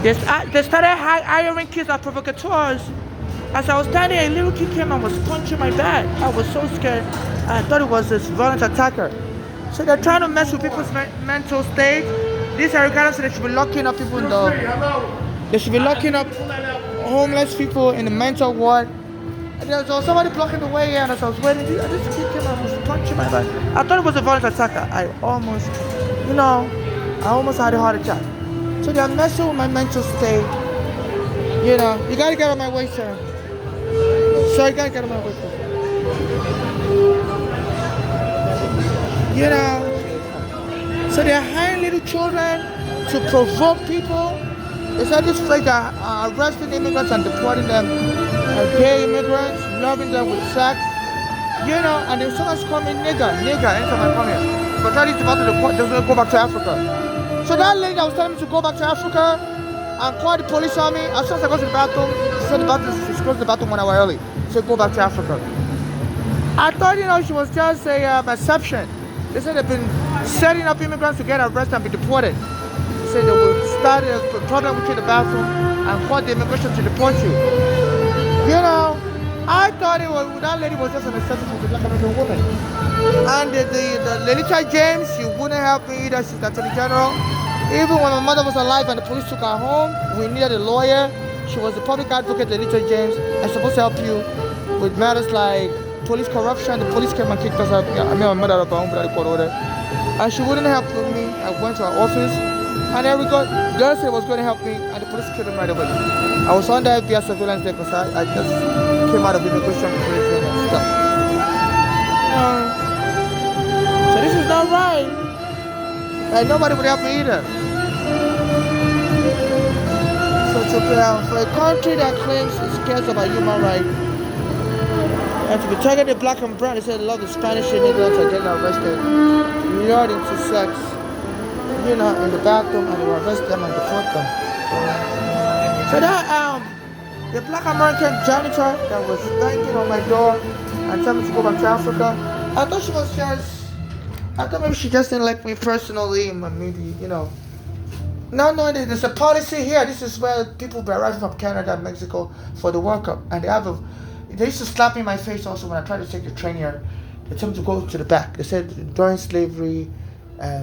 They started hiring kids as provocateurs. As I was standing, a little kid came and was punching my back. I was so scared. I thought it was this violent attacker. So they're trying to mess with people's mental state. These are regardless, so they should be locking up people in they should be locking up homeless people in the mental ward. And there was somebody blocking the way, and as I was waiting, this kid came and was punching my back. I thought it was a violent attacker. I almost had a heart attack. So they're messing with my mental state. You gotta get out of my way, sir. So you gotta get out of my way, sir. So they're hiring little children to provoke people. They said this place are arresting immigrants and deporting them, gay immigrants, loving them with sex. And then someone's calling me nigger, anytime I come here. But that is about to go back to Africa. So that lady that was telling me to go back to Africa and call the police on me, as soon as I go to the bathroom, she said she's closed the bathroom 1 hour early. So go back to Africa. I thought, she was just a perception. They said they've been setting up immigrants to get arrested and be deported. They said they will start a problem with you in the bathroom and call the immigration to deport you. I thought that lady was just an exception for the Black American woman. And the Lolita James, she wouldn't help me either. She's the Attorney General. Even when my mother was alive and the police took her home, we needed a lawyer. She was the public advocate, Lolita James, and supposed to help you with matters like police corruption. The police came and kicked us out. My mother out of her home without a court order. And she wouldn't help me. I went to her office, and there we go. The girl said was going to help me, and the police killed him right away. I was under FBI surveillance there because I just came out of immigration prison and stuff. So this is not right. And nobody would help me either. So for a country that claims it cares about human rights, and to be targeted black and brown, they said a lot of Spanish immigrants are getting arrested, lured into sex, in the bathroom, and they will arrest them and deport them. So that the black American janitor that was banging on my door and telling me to go back to Africa, I thought maybe she just didn't like me personally, maybe, No, there's a policy here. This is where people be arriving from Canada and Mexico for the World Cup, and they used to slap me in my face also when I tried to take the train here. They told me to go to the back. They said during slavery,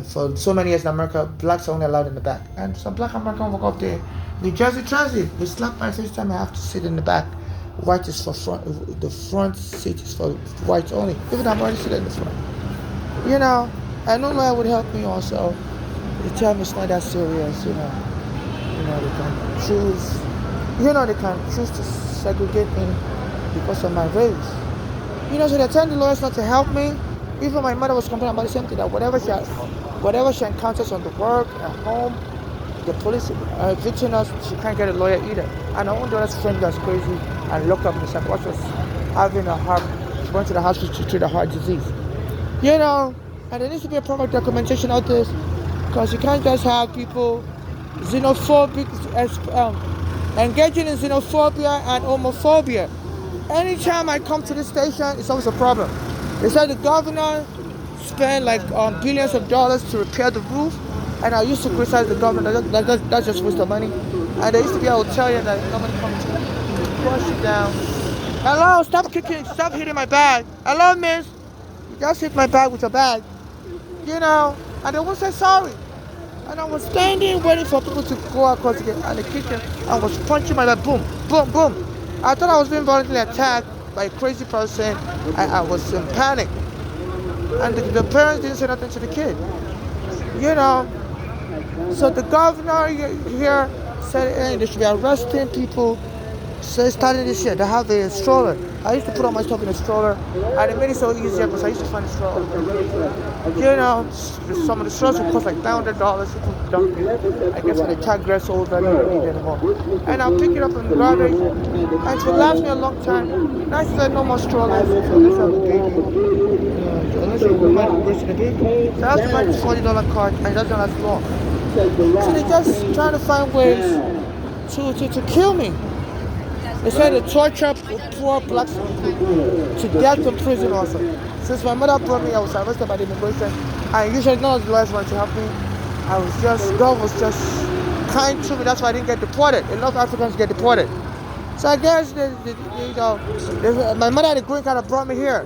for so many years in America, blacks are only allowed in the back. And some black American walk up there, New Jersey Transit, they slap my face time I have to sit in the back. White is for front, the front seat is for whites only. Even though I'm already sitting in the front. And no lawyer would help me also. They tell me it's not that serious, they can choose, they can choose to segregate me because of my race. So they're telling the lawyers not to help me. Even my mother was complaining about the same thing, that whatever she encounters on the work, at home, the police are evicting us, she can't get a lawyer either. And I wonder that friend that's crazy and looked up and said, what was having she went to the hospital to treat a heart disease. And there needs to be a proper documentation of this, because you can't just have people xenophobic, engaging in xenophobia and homophobia. Anytime I come to this station, it's always a problem. They said the governor spent billions of dollars to repair the roof, and I used to criticize the governor. That's just waste of money. And there used to be a hotel here that nobody comes to push it down. Hello, stop hitting my bag. Hello, miss. You just hit my bag with your bag. And they won't say sorry. And I was standing waiting for people to go across again, and the kitchen, I was punching my bag, boom, boom, boom. I thought I was being violently attacked by a crazy person. I was in panic. And the parents didn't say nothing to the kid. So the governor here said, hey, they should be arresting people. So starting this year, they have a stroller. I used to put all my stuff in a stroller, and it made it so easier because I used to find a stroller. Some of the strollers would cost like $900. People don't, I guess when the child gets older, they don't need it anymore. And I'll pick it up in the garbage, and it will last me a long time. Now she said no more strollers, so let's have a baby. Unless you're raising a baby. So I have to buy this $40 card, and it doesn't last long. So they're just trying to find ways to kill me. They said they torture poor blacks to death in prison also. Since my mother brought me, I was arrested by the immigration, and usually none of the lawyers wanted to help me. God was just kind to me. That's why I didn't get deported. A lot of Africans get deported. So I guess my mother had a green card that brought me here,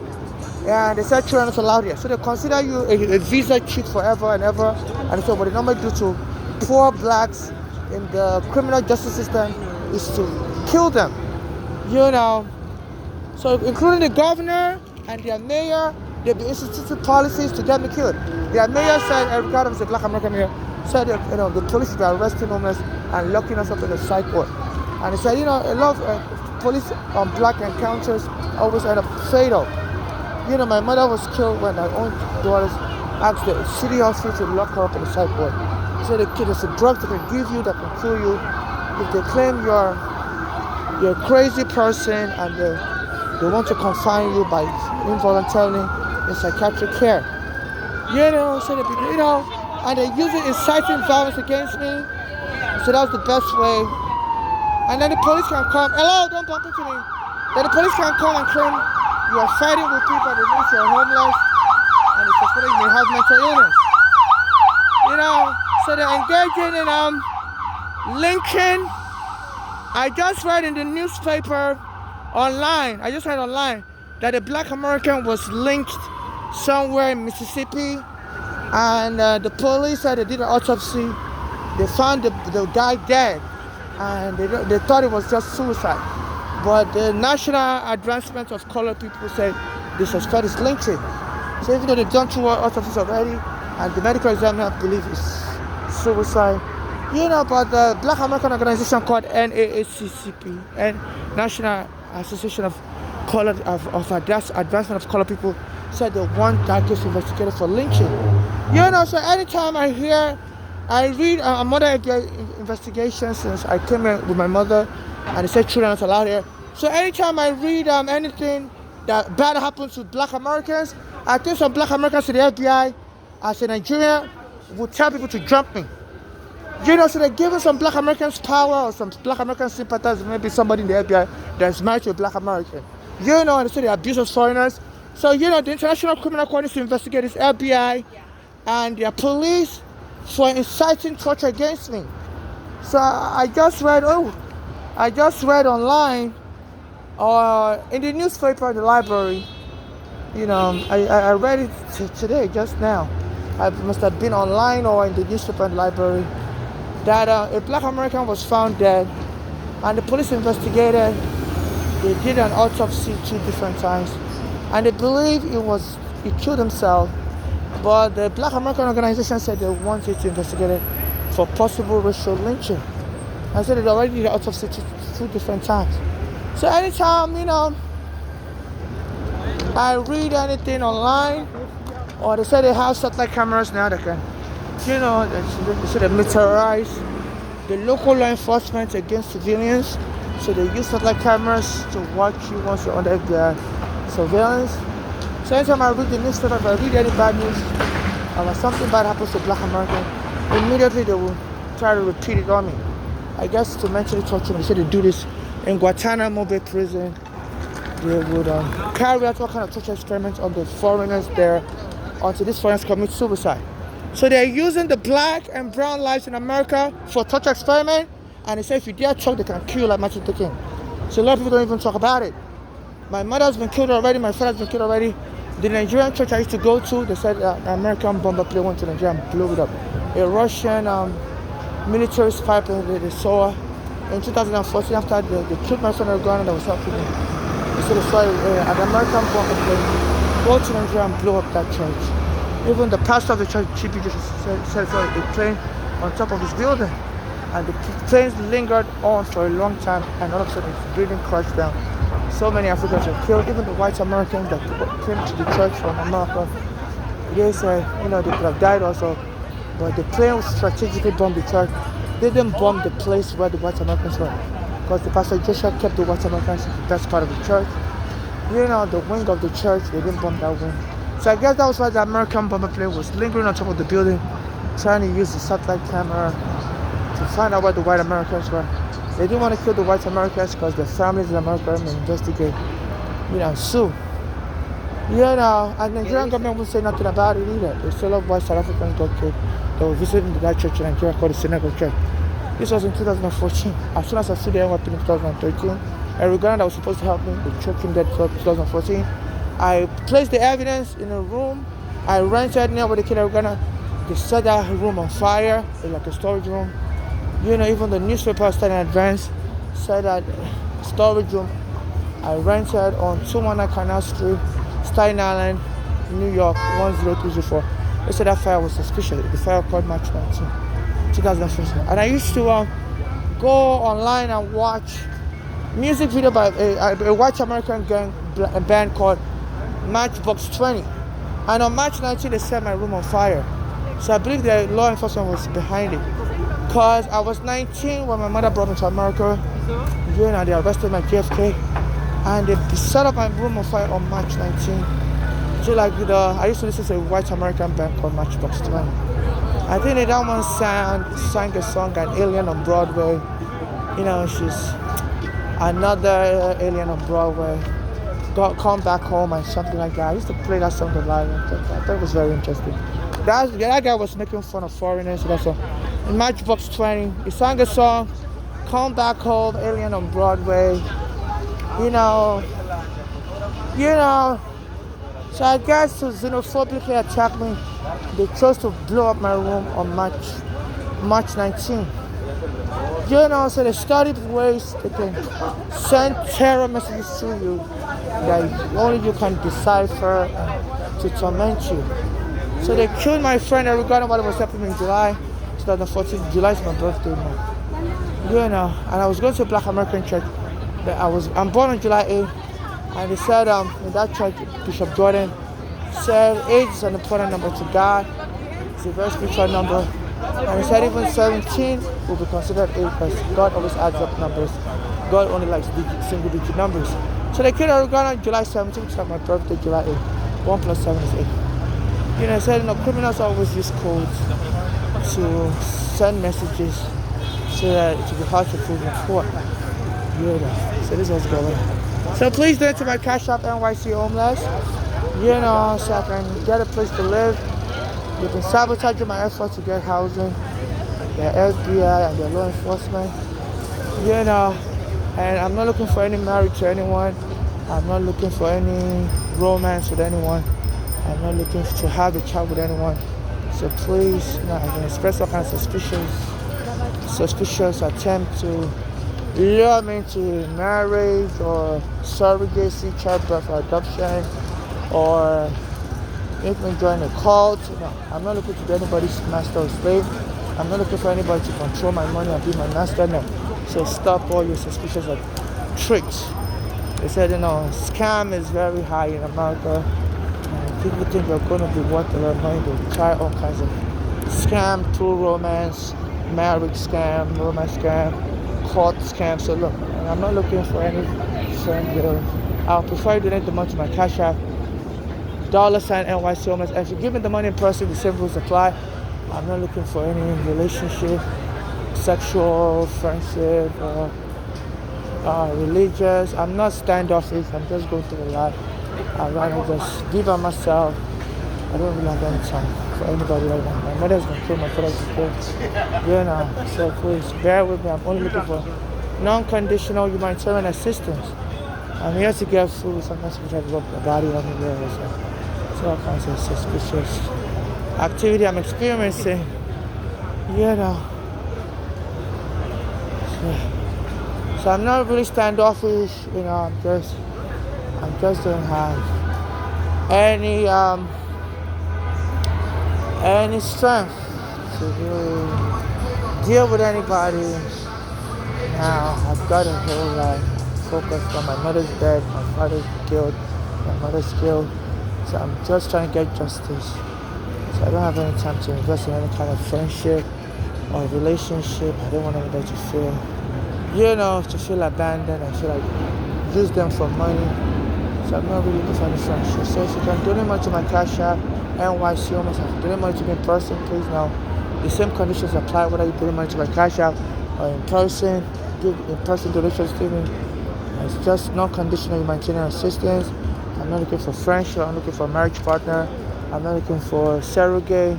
and they said children are not allowed here. So they consider you a visa cheat forever and ever. And so what they normally do to poor blacks in the criminal justice system is to kill them. So including the governor and their mayor, they've been instituted policies to get me killed. Their mayor said, regardless of the black American mayor, said that the police should be arresting homeless and locking us up in a psych ward. And he said, a lot of police black encounters always end up fatal. My mother was killed when her own daughters asked the city hospital to lock her up in a psych ward. So there's a drug they can give you that can kill you if they claim you're a crazy person and they want to confine you by involuntarily in psychiatric care. And they use it inciting violence against me. So that was the best way. And then the police can come. Hello, don't bump into me. Then the police can come and claim you are fighting with people that think you're homeless and it's suspected you may have mental illness. So they're engaging in lynching. I just read in the newspaper online, that a black American was lynched somewhere in Mississippi, and the police said they did an autopsy. They found the guy dead, and they thought it was just suicide. But the National Advancement of Colored People say the suspect is lynching. So even though they've done 2 autopsies already, and the medical examiner believes it's suicide, but the Black American organization called NAACP, and National Association of Advancement of Colored People, said they want that case investigated for lynching. So anytime I read mother investigations since I came here with my mother, and they said children are not allowed here. So anytime I read anything that bad happens to black Americans, I think some black Americans to the FBI, as a Nigerian, would tell people to jump me. So they're giving some black Americans power, or some black American sympathizers, maybe somebody in the FBI that's married to a black American. And they say they abuse us foreigners. So, the International Criminal Court needs to investigate this FBI and their police for inciting torture against me. So I just read online, or in the newspaper in the library, I read it today, just now. I must have been online or in the newspaper in the library, that a black American was found dead, and the police investigated. They did an autopsy 2 different times, and they believe he killed himself. But the Black American organization said they wanted to investigate it for possible racial lynching. I said they already did an autopsy 2 different times. So anytime, I read anything online, or they say they have satellite cameras now that can, they say they militarize the local law enforcement against civilians. So they use satellite cameras to watch you once you're under their surveillance. So anytime I read the newspaper, if I read any bad news, or something bad happens to black American, immediately they will try to repeat it on me. I guess to mentally torture me. They say they do this in Guantanamo Bay prison. They would carry out all kind of torture experiments on the foreigners there until these foreigners commit suicide. So they're using the black and brown lives in America for torture experiment, and they say if you dare talk, they can kill you like Martin Luther King. So a lot of people don't even talk about it. My mother's been killed already, my father's been killed already. The Nigerian church I used to go to, they said an American bomber plane went to Nigeria and blew it up. A Russian military spy plane they saw in 2014 after they killed my son in Ghana that was helping me. They said they saw an American bomber plane go to Nigeria and blow up that church. Even the pastor of the church, Chief said saw a plane on top of his building. And the planes lingered on for a long time, and all of a sudden the building crashed down. So many Africans were killed, even the white Americans that came to the church from America. They said, they could have died also, but the plane strategically bombed the church. They didn't bomb the place where the white Americans were, because the pastor Joshua kept the white Americans in the best part of the church. The wing of the church, they didn't bomb that wing. So I guess that was why the American bomber plane was lingering on top of the building, trying to use the satellite camera to find out where the white Americans were. They didn't want to kill the white Americans because their families in America may investigate, sue. And the Nigerian government won't say nothing about it either. There's still a lot of white South Africans got killed. They were visiting that church in Nigeria called the Synagogue Church. This was in 2014. As soon as I sued the NYPD in 2013, a Uganda that was supposed to help me, they choked him dead in 2014. I placed the evidence in a room. I rented near where they killed Uganda. They set that room on fire, like a storage room. Even the newspaper studying advance said that storage room I rented on 219 Canal Street, Staten Island, New York, 10204. They said that fire was suspicious. The fire occurred March 19, 2015. And I used to go online and watch music video by a white American band called Matchbox 20. And on March 19, they set my room on fire. So I believe the law enforcement was behind it. Because I was 19 when my mother brought me to America. They arrested my JFK. And they set up my room on fire on March 19. So I used to listen to a white American band called Matchbox 20. I think that one sang a song, An Alien on Broadway. She's another alien on Broadway. Come back home and something like that. I used to play that song live. I thought it was very interesting. That guy was making fun of foreigners. That's all. In Matchbox 20, he sang a song, Come Back Home, Alien on Broadway. So I guess to xenophobically attack me, they chose to blow up my room on March 19. So they studied ways they can send terror messages to you that only you can decipher to torment you. So they killed my friend. I regarded what was happening in July 2014. July is my birthday month. And I was going to a Black American church. I'm born on July 8th, and they said in that church, Bishop Jordan said age is an important number to God. It's a very spiritual number. And he said even 17 will be considered 8 because God always adds up numbers. God only likes single digit numbers. So they killed Oregano on July 17th, which is my birthday, July 8th. 1 plus 7 is 8. They said criminals always use codes to send messages so that it will be hard to prove in court. So this was going on. So please donate to my Cash App NYC Homeless. So I can get a place to live. They've been sabotaging my efforts to get housing. The FBI and the law enforcement. And I'm not looking for any marriage to anyone. I'm not looking for any romance with anyone. I'm not looking to have a child with anyone. So please, I can express all kinds of suspicious attempt to lure me into marriage or surrogacy, childbirth or adoption, or make me join a cult. I'm not looking to be anybody's master or slave. I'm not looking for anybody to control my money and be my master. No. So stop all your suspicious tricks. They said, scam is very high in America. And people think they're going to be worth a lot of money. They try all kinds of scam, true romance, marriage scam, romance scam, court scam. So look, I'm not looking for any friend. I'll prefer donate the money to my Cash App. $ NYC Homeless. If you give me the money in person, the same rules apply. I'm not looking for any relationship, sexual, friendship, or religious. I'm not standoffish. I'm just going through a lot. I'd rather just be by myself. I don't really have any time for anybody right now. My mother's been killed, my father's been killed. So please bear with me. I'm only looking for non-conditional humanitarian assistance. I'm here to get food. Sometimes we have to work my body on me there. So all kinds of suspicious activity I'm experiencing. So I'm not really standoffish. I'm just don't have any strength to really deal with anybody. Now I've got a whole life focused on my mother's dead, my father's killed, my mother's killed. So I'm just trying to get justice. So I don't have any time to invest in any kind of friendship or relationship. I don't want anybody to feel abandoned. I feel like use them for money. So I'm not really looking for any friendship. So if you can donate money to my Cash App, NYC Homeless, if you donate money to me in person, please now. The same conditions apply whether you donate money to my Cash App or in person. Give in-person donations to me. It's just non-conditional humanitarian assistance. I'm not looking for friendship. I'm looking for a marriage partner. I'm not looking for surrogate.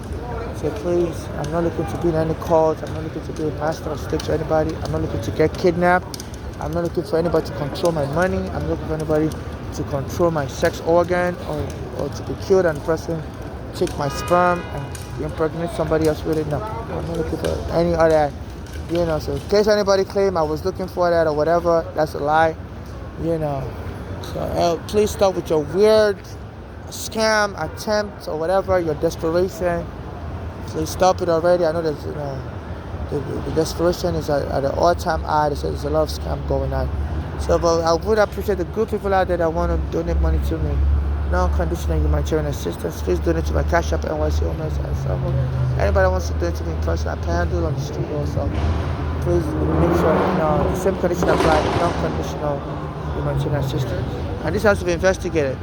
said, please, I'm not looking to be in any cult. I'm not looking to be a master of stick to anybody. I'm not looking to get kidnapped. I'm not looking for anybody to control my money. I'm not looking for anybody to control my sex organ or to be killed and the person take my sperm and impregnate somebody else with it. No, I'm not looking for any other, so in case anybody claim I was looking for that or whatever, that's a lie, So please stop with your weird scam attempt or whatever, your desperation. Please stop it already. I know there's, the desperation is at an all-time high. There's a lot of scam going on. So, but I would appreciate the good people out there that want to donate money to me. Non-conditional humanitarian assistance. Please donate to my Cash App, NYC Homeless and Someone. Anybody wants to donate to me in person, I handle on the street also. Please make sure, the same condition apply, non-conditional humanitarian assistance. And this has to be investigated.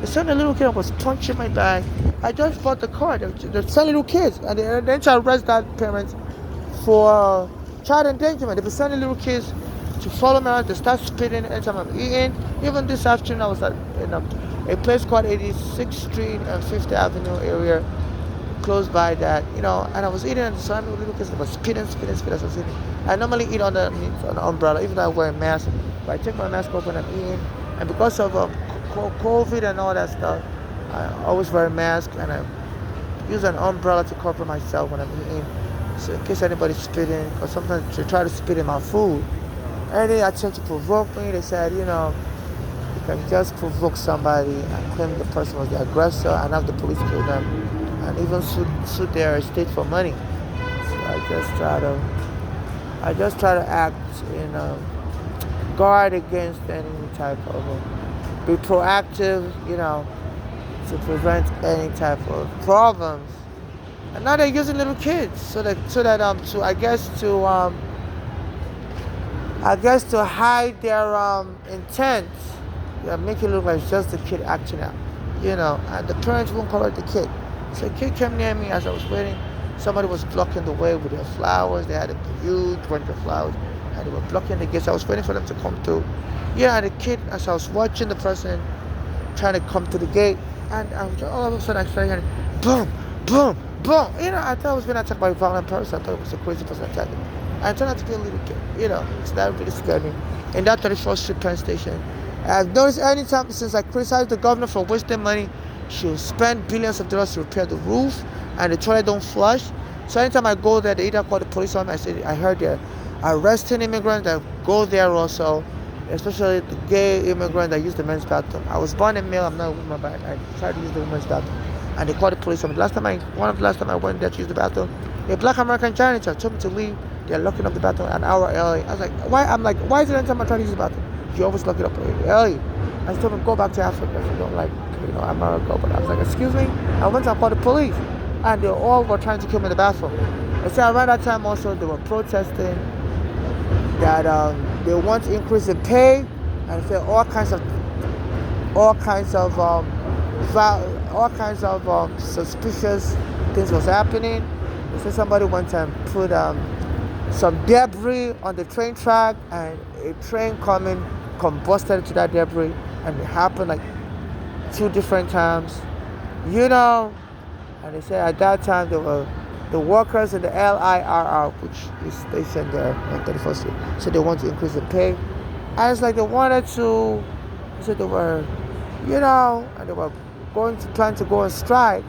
The son of a little kid was punching my bag. I just bought the car. They're selling little kids. And then to arrest that parents for child endangerment. They were sending little kids to follow me around. They start spitting anytime I'm eating. Even this afternoon, I was at a place called 86th Street and 5th Avenue area, close by that, and I was eating and the sun little kids were spitting as I was eating. I normally eat on an umbrella, even though I wear a mask. But I take my mask off when I'm eating. And because of COVID and all that stuff, I always wear a mask and I use an umbrella to cover myself when I'm eating. So in case anybody's spitting, or sometimes they try to spit in my food. And they attempt to provoke me. They said, you can just provoke somebody and claim the person was the aggressor and have the police kill them and even sue their estate for money. So I just try to act guard against any type of be proactive, to prevent any type of problems. And now they're using little kids to hide their intent. Make it look like it's just the kid acting out, and the parents won't correct the kid. So the kid came near me as I was waiting. Somebody was blocking the way with their flowers. They had a huge bunch of flowers and they were blocking the gates. I was waiting for them to come through. And the kid, as I was watching the person trying to come to the gate, and all of a sudden I started hearing boom, boom, boom. I thought I was being attacked by a violent person. I thought it was a crazy person attacking me. I turned out to be a little kid, so that really scared me. In that 34th Street Penn Station, I've noticed any time since I criticized the governor for wasting money, she'll spend billions of dollars to repair the roof and the toilet don't flush. So anytime I go there, they either call the police on me. I heard they're arresting immigrants that go there also, especially the gay immigrants that use the men's bathroom. I was born in male, I'm not a woman, but I tried to use the women's bathroom. And they called the police on me. One of the last time I went there to use the bathroom, a black American janitor told me to leave. They're locking up the bathroom an hour early. I was like, why? Why is it anytime I try to use the bathroom, you always lock it up early? I told them, go back to Africa if you don't like, America. But I was like, excuse me? I went and called the police. And they all were trying to kill me in the bathroom. They said around that time also they were protesting that they want to increase in pay, and they said all kinds of suspicious things was happening. They said somebody went and put some debris on the train track, and a train coming combusted to that debris, and it happened like 2 different times, And they said at that time there were the workers in the LIRR, which is stationed there on 34th Street, so they want to increase the pay. And it's like they wanted to, so they were, and they were plan to go on strike.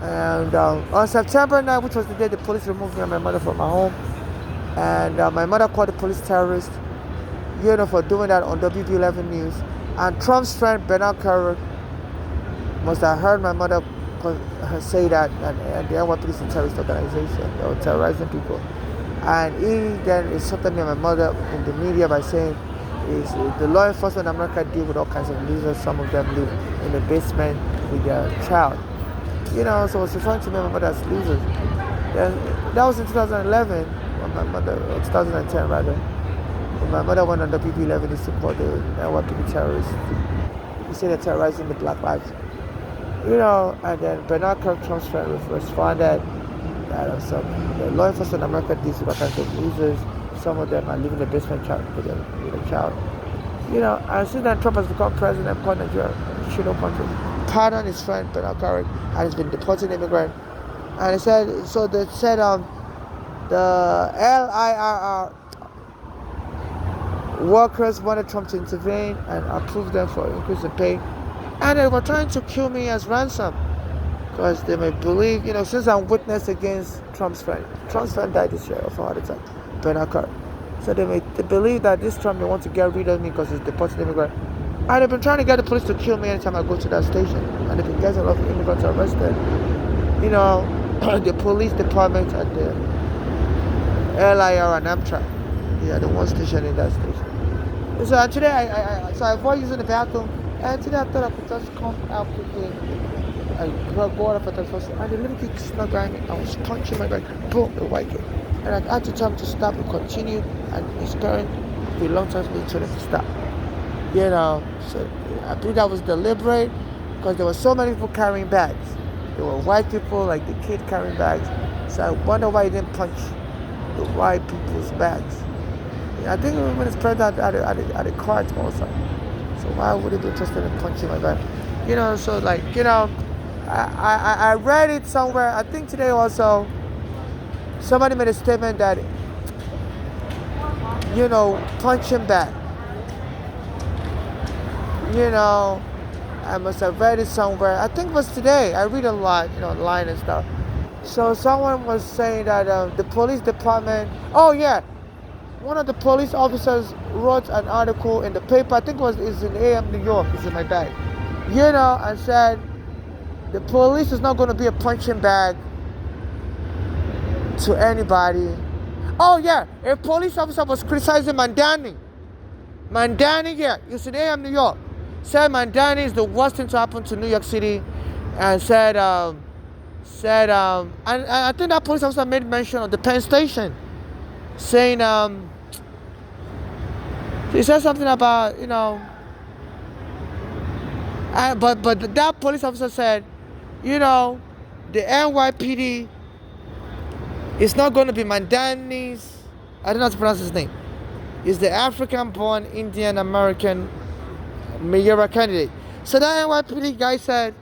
And on September 9th, which was the day the police removed me and my mother from my home, and my mother called the police terrorists, for doing that on WB11 News. And Trump's friend Bernard Carrick must have heard my mother say that, and the NYPD is a terrorist organization. They were terrorizing people. And he then insulted me and my mother in the media by saying, the law enforcement in America deal with all kinds of losers. Some of them live in the basement with their child. So I was referring to me and my mother as losers. That was in 2011, when my mother, or 2010 rather, when my mother went on WB11 to support the NYPD terrorists. He said they're terrorizing the black lives. And then Bernard Kirk Trump's friend responded that the law enforcement in America deals with all kinds of losers. Some of them are living in the basement with a child. And since then Trump has become president, Nigeria, country. Pardon his friend Bernard Carrick, and has been deporting immigrants And they said the LIRR workers wanted Trump to intervene and approve them for increase in pay, and they were trying to kill me as ransom because they may believe, since I'm witness against Trump's friend. Trump's friend died this year of a heart attack, Bernard Carr. So they believe that this Trump, they want to get rid of me because he's deported immigrant. And they've been trying to get the police to kill me anytime I go to that station. And they've been getting a lot of immigrants arrested. The police department and the LIR and Amtrak, they are the one station in that station. So today I avoid using the bathroom. And today I thought I could just come out quickly and go out for the first. And the little kid snuck by me. I was punching my back. Boom, the white kid. And I had to tell him to stop and continue. And his parent, for a long time, told him to stop. So I believe that was deliberate because there were so many people carrying bags. There were white people, like the kid carrying bags. So I wonder why he didn't punch the white people's bags. I think when it's spread out at a cart also. So why would he be interested in punching my bag? So I read it somewhere. I think today also somebody made a statement that punching back. I must have read it somewhere. I think it was today. I read a lot, online and stuff. So someone was saying that the police department. Oh yeah, one of the police officers wrote an article in the paper. I think it's in AM New York. It's in my bag. And said the police is not going to be a punching bag to anybody. Oh yeah, a police officer was criticizing Mandani. Yeah, it's in AM New York. Said Mandani is the worst thing to happen to New York City, and said, and I think that police officer made mention of the Penn Station, saying, he said something about, but that police officer said, the NYPD is not going to be Mandani's, I don't know how to pronounce his name. Is the African-born Indian American mayoral candidate. So that NYPD guy said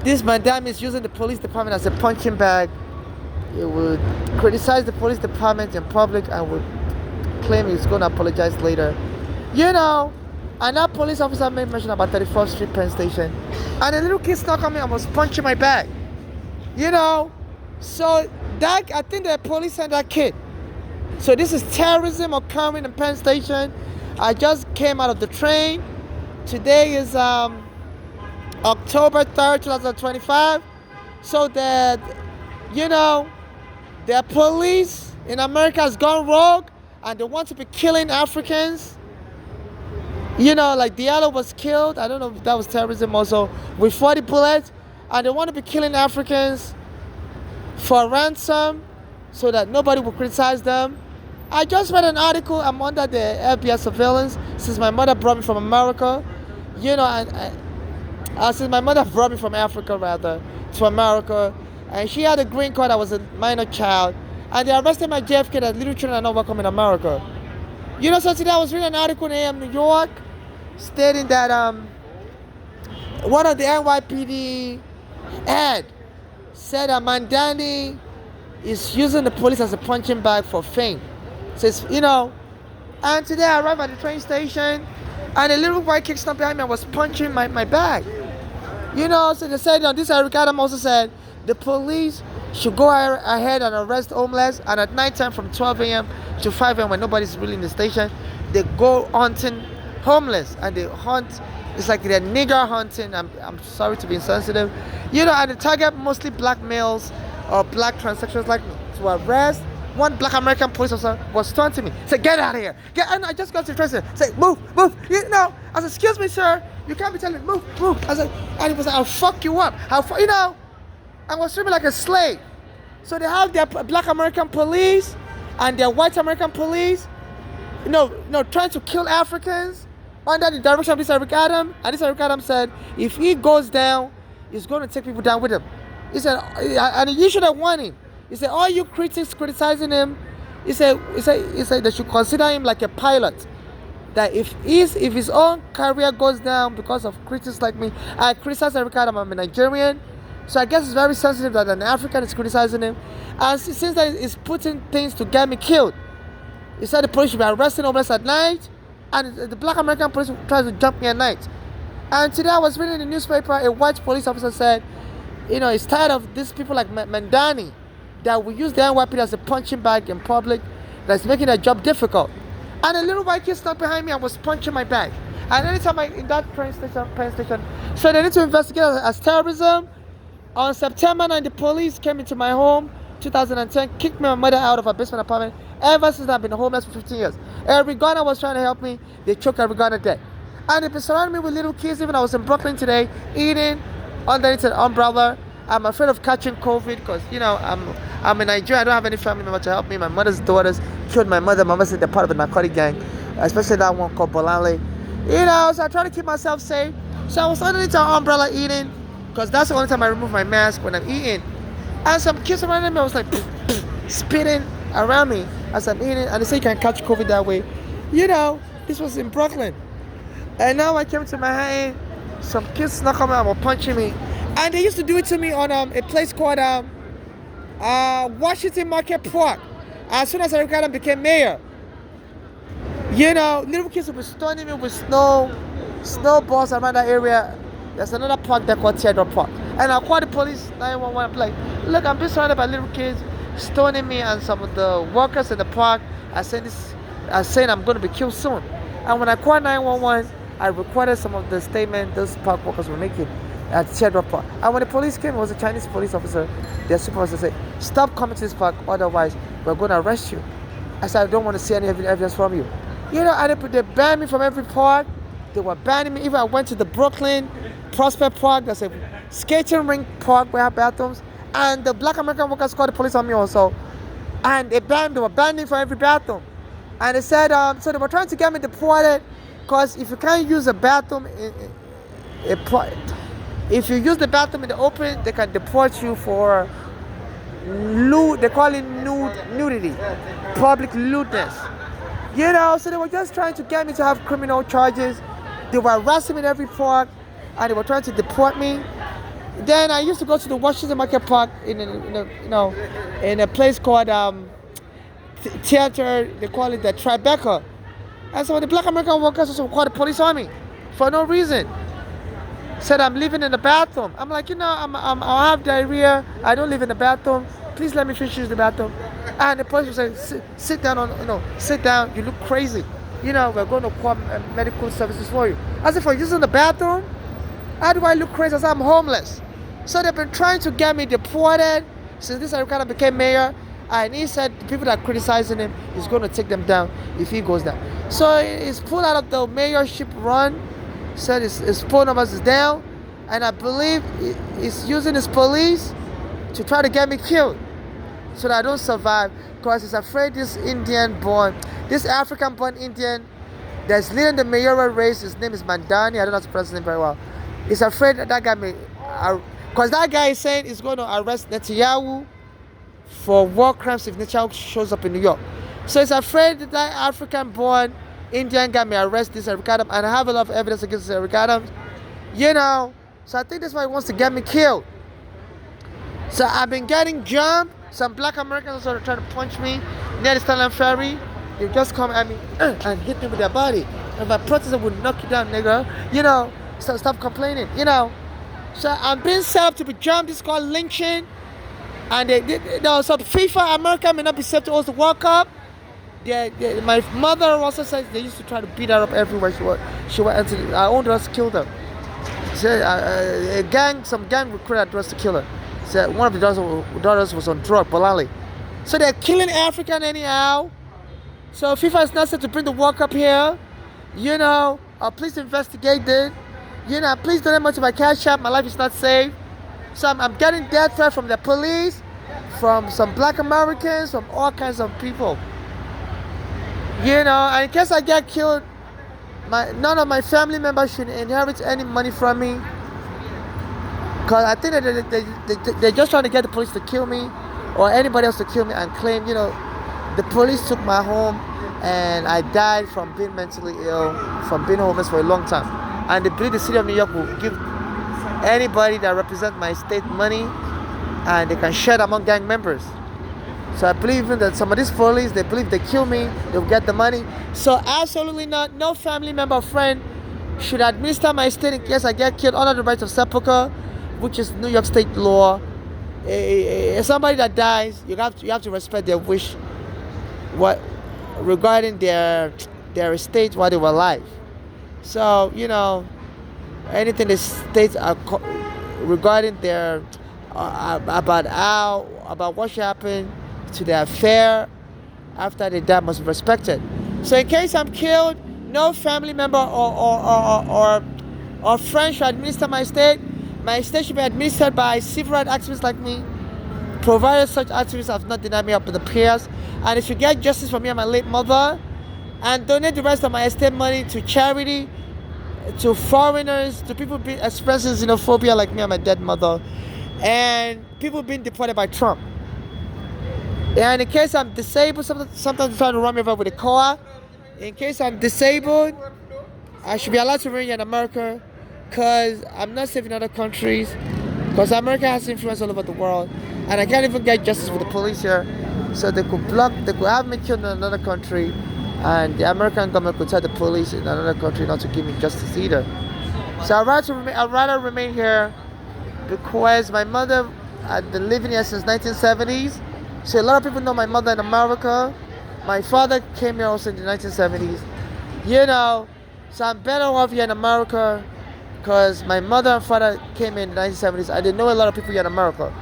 this Mandani is using the police department as a punching bag. He would criticize the police department in public and would claim he's going to apologize later. And that police officer made mention about 34th Street Penn Station. And a little kid snuck on me and was punching my bag. So that, I think the police sent that kid. So this is terrorism occurring in Penn Station. I just came out of the train. Today is October 3rd, 2025. So that, the police in America has gone rogue and they want to be killing Africans. Like Diallo was killed. I don't know if that was terrorism also, with 40 bullets. And they want to be killing Africans for ransom so that nobody will criticize them. I just read an article. I'm under the FBI surveillance since my mother brought me from America. Since my mother brought me from Africa, rather, to America. And she had a green card. I was a minor child. And they arrested my JFK that little children are not welcome in America. So today I was reading an article in AM New York stating that one of the NYPD head said that Mandani is using the police as a punching bag for fame. Says, and today I arrived at the train station and a little white kid stood behind me and was punching my bag. So they said, this Eric Adam also said the police should go ahead and arrest homeless, and at night time from 12 a.m. to 5 a.m. when nobody's really in the station, they go hunting homeless and they hunt. It's like they're nigger hunting. I'm sorry to be insensitive. And they target mostly black males or black transsexuals like me to arrest. One black American police officer was taunting me. Said, get out of here. And I just got to the train station. Say, move. I said, excuse me, sir. You can't be telling me, move. I said, and he was like, I'll fuck you up. I was treated like a slave. So they have their black American police and their white American police, trying to kill Africans under the direction of this Eric Adam. And this Eric Adam said, if he goes down, he's going to take people down with him. He said, and you should have won him. He said, all you critics criticizing him, he said they should consider him like a pilot. That if his own career goes down because of critics like me, I criticize Eric Adam, I'm a Nigerian, So I guess it's very sensitive that an African is criticizing him. And since that he's putting things to get me killed. He said the police should be arresting homeless at night, and the black American police tries to jump me at night. And today I was reading in the newspaper, a white police officer said, he's tired of these people like Mandani that will use their weapon as a punching bag in public, that's making their job difficult. And a little white kid stuck behind me and was punching my bag. And anytime in that train station, so they need to investigate as terrorism. On September 9, the police came into my home, 2010, kicked my mother out of her basement apartment. Ever since I've been homeless for 15 years. Every Ghana was trying to help me, they choked every Ghana dead. And they've been surrounding me with little kids. Even I was in Brooklyn today, eating underneath an umbrella. I'm afraid of catching COVID because, I'm in Nigeria. I don't have any family member to help me. My mother's daughters killed my mother. My mother said they're part of the narcotic gang, especially that one called Bolale. So I try to keep myself safe. So I was underneath an umbrella eating because that's the only time I remove my mask when I'm eating. And some kids around me, I was like spitting around me as I'm eating, and they say you can catch COVID that way. This was in Brooklyn. And now I came to Manhattan, some kids snuck on me and were punching me. And they used to do it to me on a place called Washington Market Park. As soon as Eric Adams became mayor. Little kids would be stunning me with snowballs around that area. There's another park there called Theodore Park. And I called the police 911. I'm like, look, I'm being surrounded by little kids stoning me, and some of the workers in the park are saying I'm going to be killed soon. And when I called 911, I recorded some of the statement those park workers were making at Theodore Park. And when the police came, it was a Chinese police officer. Their supervisor said, stop coming to this park, otherwise we're going to arrest you. I said, I don't want to see any evidence from you. And they banned me from every park. They were banning me. Even I went to the Brooklyn Prospect Park. That's a skating rink park where I have bathrooms. And the black American workers called the police on me also. And they were banning for every bathroom. And they said, so they were trying to get me deported, because if you can't use a bathroom if you use the bathroom in the open, they can deport you for they call it nudity, public lewdness. So they were just trying to get me to have criminal charges. They were arresting me in every park, and they were trying to deport me. Then I used to go to the Washington Market Park in a place called theater. They call it the Tribeca. And so the black American workers also called the police on me for no reason. Said I'm living in the bathroom. I'm like, I have diarrhea. I don't live in the bathroom. Please let me finish use the bathroom. And the police was saying, sit down. Sit down. You look crazy. We're going to call medical services for you. I said, for using the bathroom? How do I look crazy? I said, I'm homeless. So they've been trying to get me deported since this Eric Adams became mayor. And he said the people that are criticizing him, he's going to take them down if he goes down. So he's pulled out of the mayorship run. Said his phone numbers is down. And I believe he's using his police to try to get me killed so that I don't survive. Because he's afraid this African-born Indian that's leading the mayoral race, his name is Mandani. I don't know how to pronounce his name very well. He's afraid that guy because that guy is saying he's going to arrest Netanyahu for war crimes if Netanyahu shows up in New York. So he's afraid that African-born Indian guy may arrest this Eric Adams, and I have a lot of evidence against Eric Adams. So I think that's why he wants to get me killed. So I've been getting jumped. Some black Americans are trying to punch me near the Stanley Ferry. They just come at me and hit me with their body. If I protest, I would knock you down, nigga. Stop complaining, So I'm being set up to be jumped. This is called lynching. And so FIFA America may not be set to host the World Cup. My mother also says they used to try to beat her up everywhere she went. Our own daughters killed her. Some gang recruited her to kill her. So one of the daughters was on drug, Bolali. So they're killing African anyhow. So FIFA is not set to bring the World Cup here. Please investigate it. Please donate much of my cash app. My life is not safe. So I'm getting death threats from the police, from some black Americans, from all kinds of people. And in case I get killed, none of my family members should inherit any money from me. Because I think that they're just trying to get the police to kill me or anybody else to kill me and claim, the police took my home and I died from being mentally ill, from being homeless for a long time. And they believe the city of New York will give anybody that represents my state money, and they can share it among gang members. So I believe even that some of these police, they believe they kill me, they'll get the money. So absolutely not. No family member or friend should administer my estate in case I get killed under the right of sepulchre, which is New York State law. Somebody that dies, you have to respect their wish, what regarding their estate while they were alive. So anything the states are regarding their about what should happen to their affair after they die must be respected. So in case I'm killed, no family member or friend should administer my estate. My estate should be administered by civil rights activists like me, provided such activists have not denied me up to the peers. And if you get justice for me and my late mother, and donate the rest of my estate money to charity, to foreigners, to people expressing xenophobia like me and my dead mother, and people being deported by Trump. And in case I'm disabled, sometimes they're trying to run me over with a car. In case I'm disabled, I should be allowed to remain in America, because I'm not safe in other countries, because America has influence all over the world, and I can't even get justice with the police here. So they could have me killed in another country, and the American government could tell the police in another country not to give me justice either. So I'd rather remain here, because my mother had been living here since 1970s. So a lot of people know my mother in America. My father came here also in the 1970s. So I'm better off here in America, because my mother and father came in the 1970s. I didn't know a lot of people here in America.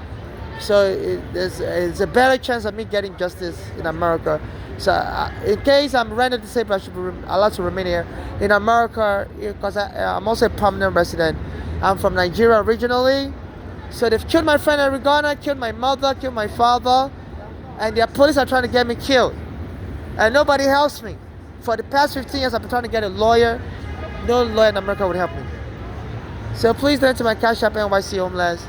So it's a better chance of me getting justice in America. So in case I'm rendered disabled, I should be allowed to remain here in America, because I'm also a permanent resident. I'm from Nigeria originally. So they've killed my friend in Ghana, killed my mother, killed my father, and the police are trying to get me killed. And nobody helps me. For the past 15 years, I've been trying to get a lawyer. No lawyer in America would help me. So please donate to my Cash App NYC Homeless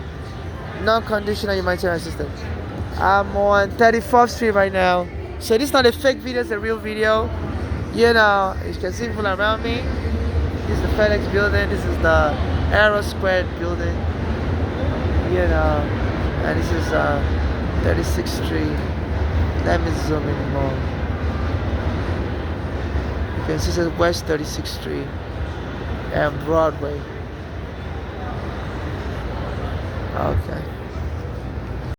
non-conditional humanitarian assistance. I'm on 34th Street right now. So this is not a fake video, it's a real video. You can see people around me. This is the FedEx building, this is the Arrow Square building. And this is 36th Street. Let me zoom in more. You can see this is West 36th Street and Broadway. Okay.